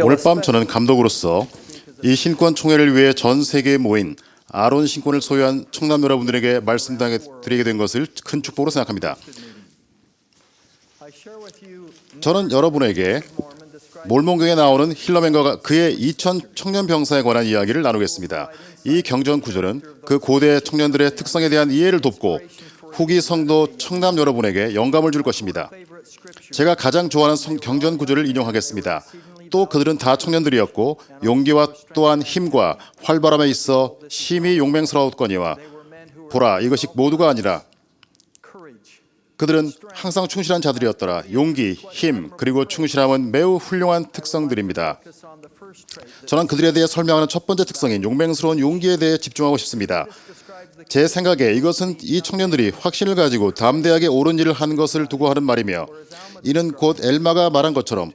오늘 밤 저는 감독으로서 이 신권 총회를 위해 전 세계에 모인 아론 신권을 소유한 청남 여러분들에게 말씀드리게 된 것을 큰 축복으로 생각합니다. 저는 여러분에게 몰몬경에 나오는 힐러맨과 그의 2000 청년 병사에 관한 이야기를 나누겠습니다. 이 경전 구절은 그 고대 청년들의 특성에 대한 이해를 돕고 후기 성도 청남 여러분에게 영감을 줄 것입니다. 제가 가장 좋아하는 경전 구절을 인용하겠습니다. 또 그들은 다 청년들이었고 용기와 또한 힘과 활발함에 있어 심히 용맹스러웠거니와 보라, 이것이 모두가 아니라 그들은 항상 충실한 자들이었더라. 용기, 힘, 그리고 충실함은 매우 훌륭한 특성들입니다. 저는 그들에 대해 설명하는 첫 번째 특성인 용맹스러운 용기에 대해 집중하고 싶습니다. 제 생각에 이것은 이 청년들이 확신을 가지고 담대하게 옳은 일을 한 것을 두고 하는 말이며, 이는 곧 엘마가 말한 것처럼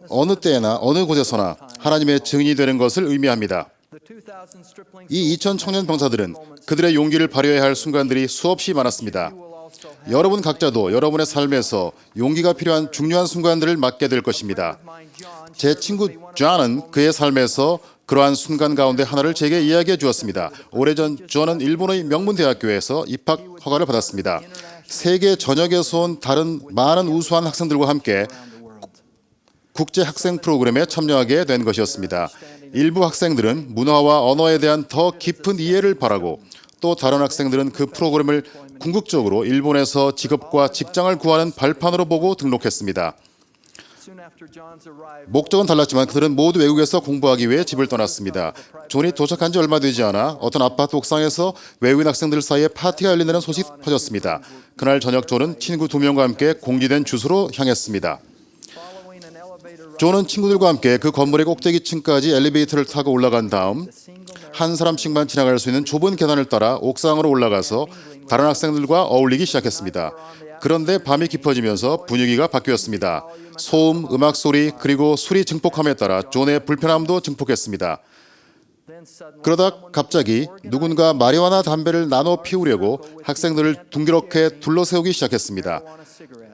어느 때나 어느 곳에서나 하나님의 증인이 되는 것을 의미합니다. 이 2000 청년 병사들은 그들의 용기를 발휘해야 할 순간들이 수없이 많았습니다. 여러분 각자도 여러분의 삶에서 용기가 필요한 중요한 순간들을 맞게 될 것입니다. 제 친구 존은 그의 삶에서 그러한 순간 가운데 하나를 제게 이야기해 주었습니다. 오래전 존은 일본의 명문대학교에서 입학 허가를 받았습니다. 세계 전역에서 온 다른 많은 우수한 학생들과 함께 국제 학생 프로그램에 참여하게 된 것이었습니다. 일부 학생들은 문화와 언어에 대한 더 깊은 이해를 바라고, 또 다른 학생들은 그 프로그램을 궁극적으로 일본에서 직업과 직장을 구하는 발판으로 보고 등록했습니다. 목적은 달랐지만 그들은 모두 외국에서 공부하기 위해 집을 떠났습니다. 존이 도착한 지 얼마 되지 않아 어떤 아파트 옥상에서 외국인 학생들 사이에 파티가 열린다는 소식이 퍼졌습니다. 그날 저녁 존은 친구 2명과 함께 공지된 주소로 향했습니다. 존은 친구들과 함께 그 건물의 꼭대기층까지 엘리베이터를 타고 올라간 다음 한 사람씩만 지나갈 수 있는 좁은 계단을 따라 옥상으로 올라가서 다른 학생들과 어울리기 시작했습니다. 그런데 밤이 깊어지면서 분위기가 바뀌었습니다. 소음, 음악 소리, 그리고 술이 증폭함에 따라 존의 불편함도 증폭했습니다. 그러다 갑자기 누군가 마리화나 담배를 나눠 피우려고 학생들을 둥그렇게 둘러세우기 시작했습니다.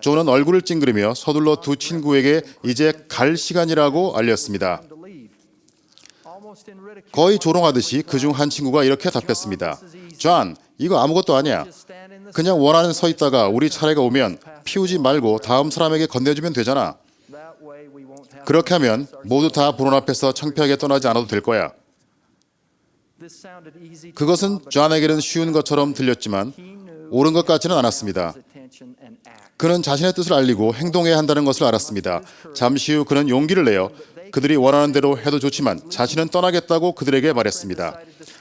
존은 얼굴을 찡그리며 서둘러 두 친구에게 이제 갈 시간이라고 알렸습니다. 거의 조롱하듯이 그중 한 친구가 이렇게 답했습니다. 존, 이거 아무것도 아니야. 그냥 원안에 서 있다가 우리 차례가 오면 피우지 말고 다음 사람에게 건네주면 되잖아. 그렇게 하면 모두 다 보는 앞에서 창피하게 떠나지 않아도 될 거야. 그것은 존에게는 쉬운 것처럼 들렸지만 옳은 것 같지는 않았습니다. 그는 자신의 뜻을 알리고 행동해야 한다는 것을 알았습니다. 잠시 후 그는 용기를 내어 그들이 원하는 대로 해도 좋지만 자신은 떠나겠다고 그들에게 말했습니다.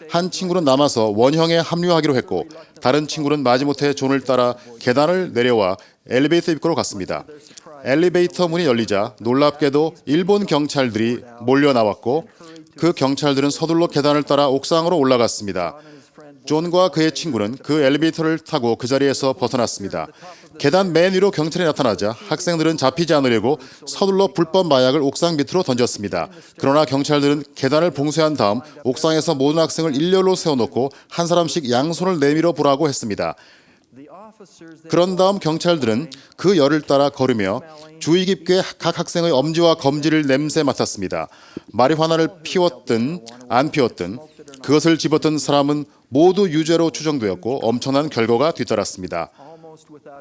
한 친구는 남아서 원형에 합류하기로 했고, 다른 친구는 마지못해 존을 따라 계단을 내려와 엘리베이터 입구로 갔습니다. 엘리베이터 문이 열리자 놀랍게도 일본 경찰들이 몰려 나왔고, 그 경찰들은 서둘러 계단을 따라 옥상으로 올라갔습니다. 존과 그의 친구는 그 엘리베이터를 타고 그 자리에서 벗어났습니다. 계단 맨 위로 경찰이 나타나자 학생들은 잡히지 않으려고 서둘러 불법 마약을 옥상 밑으로 던졌습니다. 그러나 경찰들은 계단을 봉쇄한 다음 옥상에서 모든 학생을 일렬로 세워놓고 한 사람씩 양손을 내밀어 보라고 했습니다. 그런 다음 경찰들은 그 열을 따라 걸으며 주의 깊게 각 학생의 엄지와 검지를 냄새 맡았습니다. 마리화나를 피웠든 안 피웠든 그것을 집었던 사람은 모두 유죄로 추정되었고 엄청난 결과가 뒤따랐습니다.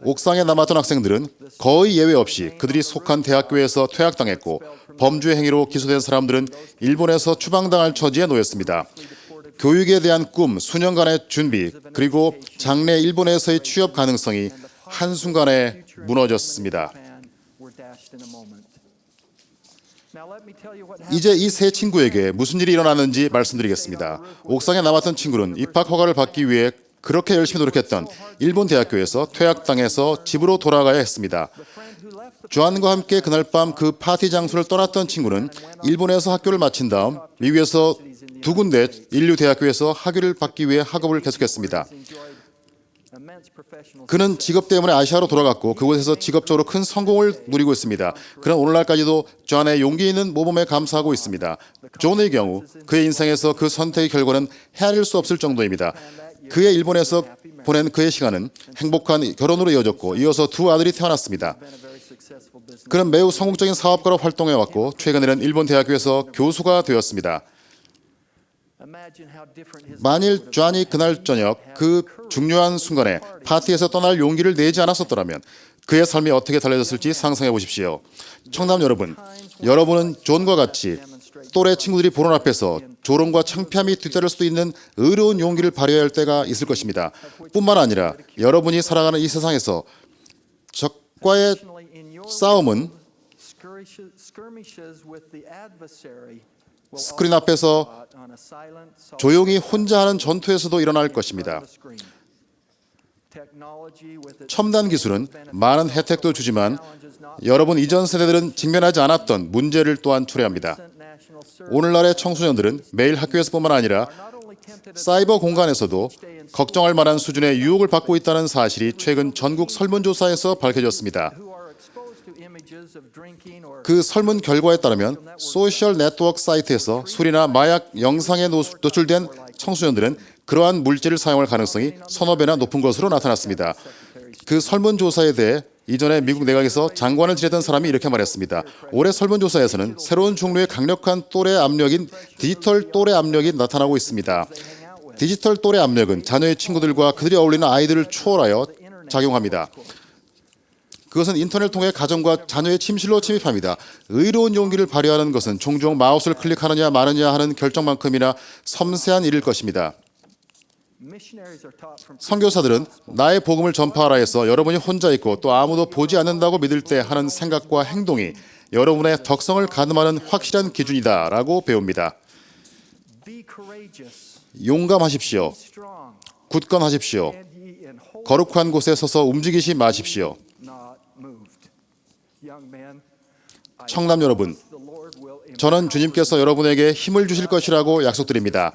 옥상에 남았던 학생들은 거의 예외 없이 그들이 속한 대학교에서 퇴학당했고, 범죄 행위로 기소된 사람들은 일본에서 추방당할 처지에 놓였습니다. 교육에 대한 꿈, 수년간의 준비, 그리고 장래 일본에서의 취업 가능성이 한순간에 무너졌습니다. 이제 이 세 친구에게 무슨 일이 일어났는지 말씀드리겠습니다. 옥상에 남았던 친구는 입학 허가를 받기 위해 그렇게 열심히 노력했던 일본 대학교에서 퇴학당해서 집으로 돌아가야 했습니다. 존과 함께 그날 밤 그 파티 장소를 떠났던 친구는 일본에서 학교를 마친 다음 미국에서 2군데 인류 대학교에서 학위를 받기 위해 학업을 계속했습니다. 그는 직업 때문에 아시아로 돌아갔고 그곳에서 직업적으로 큰 성공을 누리고 있습니다. 그는 오늘날까지도 존의 용기 있는 모범에 감사하고 있습니다. 존의 경우 그의 인생에서 그 선택의 결과는 헤아릴 수 없을 정도입니다. 그의 일본에서 보낸 그의 시간은 행복한 결혼으로 이어졌고 이어서 두 아들이 태어났습니다. 그는 매우 성공적인 사업가로 활동해왔고 최근에는 일본 대학교에서 교수가 되었습니다. 만일 존이 그날 저녁 그 중요한 순간에 파티에서 떠날 용기를 내지 않았었더라면 그의 삶이 어떻게 달라졌을지 상상해 보십시오. 청남 여러분, 여러분은 존과 같이 또래 친구들이 보는 앞에서 조롱과 창피함이 뒤따를 수도 있는 의로운 용기를 발휘해야 할 때가 있을 것입니다. 뿐만 아니라 여러분이 살아가는 이 세상에서 적과의 싸움은 스크린 앞에서 조용히 혼자 하는 전투에서도 일어날 것입니다. 첨단 기술은 많은 혜택도 주지만 여러분 이전 세대들은 직면하지 않았던 문제를 또한 초래합니다. 오늘날의 청소년들은 매일 학교에서뿐만 아니라 사이버 공간에서도 걱정할 만한 수준의 유혹을 받고 있다는 사실이 최근 전국 설문조사에서 밝혀졌습니다. 그 설문 결과에 따르면 소셜 네트워크 사이트에서 술이나 마약 영상에 노출된 청소년들은 그러한 물질을 사용할 가능성이 서너 배나 높은 것으로 나타났습니다. 그 설문조사에 대해 이전에 미국 내각에서 장관을 지내던 사람이 이렇게 말했습니다. 올해 설문조사에서는 새로운 종류의 강력한 또래 압력인 디지털 또래 압력이 나타나고 있습니다. 디지털 또래 압력은 자녀의 친구들과 그들이 어울리는 아이들을 초월하여 작용합니다. 그것은 인터넷을 통해 가정과 자녀의 침실로 침입합니다. 의로운 용기를 발휘하는 것은 종종 마우스를 클릭하느냐 마느냐 하는 결정만큼이나 섬세한 일일 것입니다. 선교사들은 나의 복음을 전파하라 해서 여러분이 혼자 있고 또 아무도 보지 않는다고 믿을 때 하는 생각과 행동이 여러분의 덕성을 가늠하는 확실한 기준이다 라고 배웁니다. 용감하십시오. 굳건하십시오. 거룩한 곳에 서서 움직이지 마십시오. 청남 여러분, 저는 주님께서 여러분에게 힘을 주실 것이라고 약속드립니다.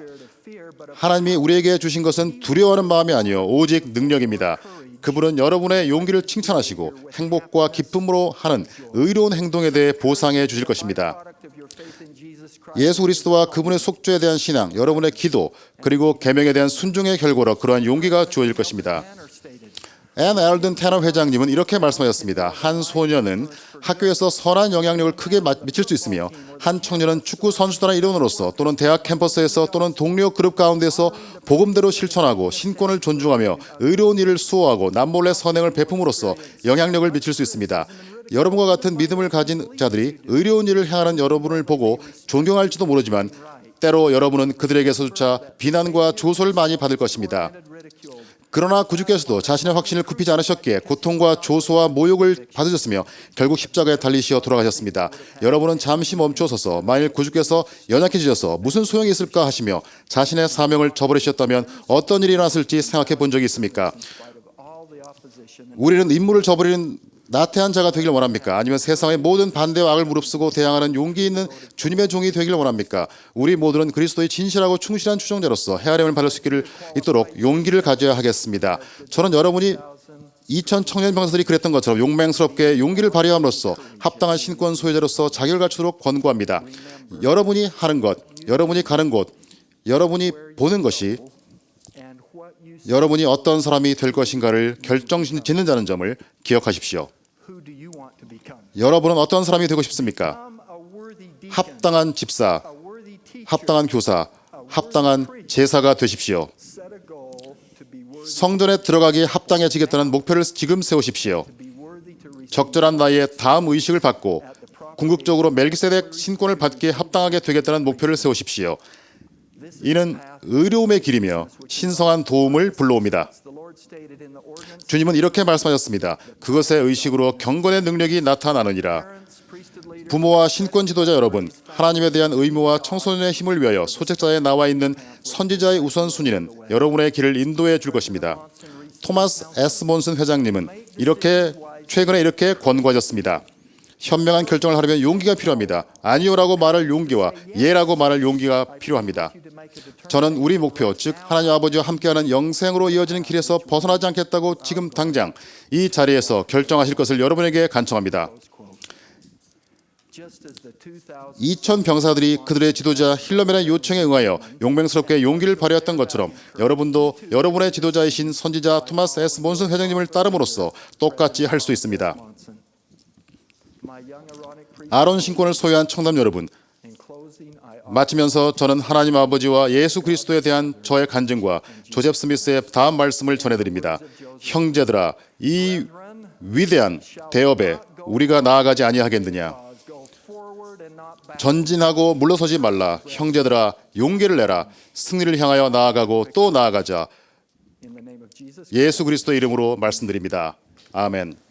하나님이 우리에게 주신 것은 두려워하는 마음이 아니요 오직 능력입니다. 그분은 여러분의 용기를 칭찬하시고 행복과 기쁨으로 하는 의로운 행동에 대해 보상해 주실 것입니다. 예수 그리스도와 그분의 속죄에 대한 신앙, 여러분의 기도, 그리고 계명에 대한 순종의 결과로 그러한 용기가 주어질 것입니다. 앤 알든 테너 회장님은 이렇게 말씀하셨습니다. 한 소년은 학교에서 선한 영향력을 크게 미칠 수 있으며 한 청년은 축구 선수단의 일원으로서 또는 대학 캠퍼스에서 또는 동료 그룹 가운데서 복음대로 실천하고 신권을 존중하며 의로운 일을 수호하고 남몰래 선행을 베품으로써 영향력을 미칠 수 있습니다. 여러분과 같은 믿음을 가진 자들이 의로운 일을 행하는 여러분을 보고 존경할지도 모르지만 때로 여러분은 그들에게서조차 비난과 조소를 많이 받을 것입니다. 그러나 구주께서도 자신의 확신을 굽히지 않으셨기에 고통과 조소와 모욕을 받으셨으며 결국 십자가에 달리시어 돌아가셨습니다. 여러분은 잠시 멈춰서서 만일 구주께서 연약해지셔서 무슨 소용이 있을까 하시며 자신의 사명을 저버리셨다면 어떤 일이 일어났을지 생각해 본 적이 있습니까? 우리는 임무를 저버리는 나태한 자가 되길 원합니까? 아니면 세상의 모든 반대와 악을 무릅쓰고 대항하는 용기 있는 주님의 종이 되길 원합니까? 우리 모두는 그리스도의 진실하고 충실한 추종자로서 헤아림을 받을 수 있도록 용기를 가져야 하겠습니다. 저는 여러분이 2000 청년 병사들이 그랬던 것처럼 용맹스럽게 용기를 발휘함으로써 합당한 신권 소유자로서 자격을 갖추도록 권고합니다. 여러분이 하는 것, 여러분이 가는 곳, 여러분이 보는 것이 여러분이 어떤 사람이 될 것인가를 결정짓는 자는 점을 기억하십시오. 여러분은 어떤 사람이 되고 싶습니까? 합당한 집사, 합당한 교사, 합당한 제사가 되십시오. 성전에 들어가기에 합당해지겠다는 목표를 지금 세우십시오. 적절한 나이에 다음 의식을 받고 궁극적으로 멜기세덱 신권을 받기에 합당하게 되겠다는 목표를 세우십시오. 이는 의로움의 길이며 신성한 도움을 불러옵니다. 주님은 이렇게 말씀하셨습니다. 그것의 의식으로 경건의 능력이 나타나느니라. 부모와 신권 지도자 여러분, 하나님에 대한 의무와 청소년의 힘을 위하여 소책자에 나와 있는 선지자의 우선순위는 여러분의 길을 인도해 줄 것입니다. 토마스 S. 몬슨 회장님은 최근에 이렇게 권고하셨습니다. 현명한 결정을 하려면 용기가 필요합니다. 아니요라고 말할 용기와 예라고 말할 용기가 필요합니다. 저는 우리 목표, 즉 하나님 아버지와 함께하는 영생으로 이어지는 길에서 벗어나지 않겠다고 지금 당장 이 자리에서 결정하실 것을 여러분에게 간청합니다. 2000 병사들이 그들의 지도자 힐러맨의 요청에 응하여 용맹스럽게 용기를 발휘했던 것처럼 여러분도 여러분의 지도자이신 선지자 토마스 S. 몬슨 회장님을 따름으로써 똑같이 할 수 있습니다. 아론 신권을 소유한 청담 여러분, 마치면서 저는 하나님 아버지와 예수 그리스도에 대한 저의 간증과 조셉 스미스의 다음 말씀을 전해드립니다. 형제들아, 이 위대한 대업에 우리가 나아가지 아니하겠느냐. 전진하고 물러서지 말라. 형제들아, 용기를 내라. 승리를 향하여 나아가고 또 나아가자. 예수 그리스도의 이름으로 말씀드립니다. 아멘.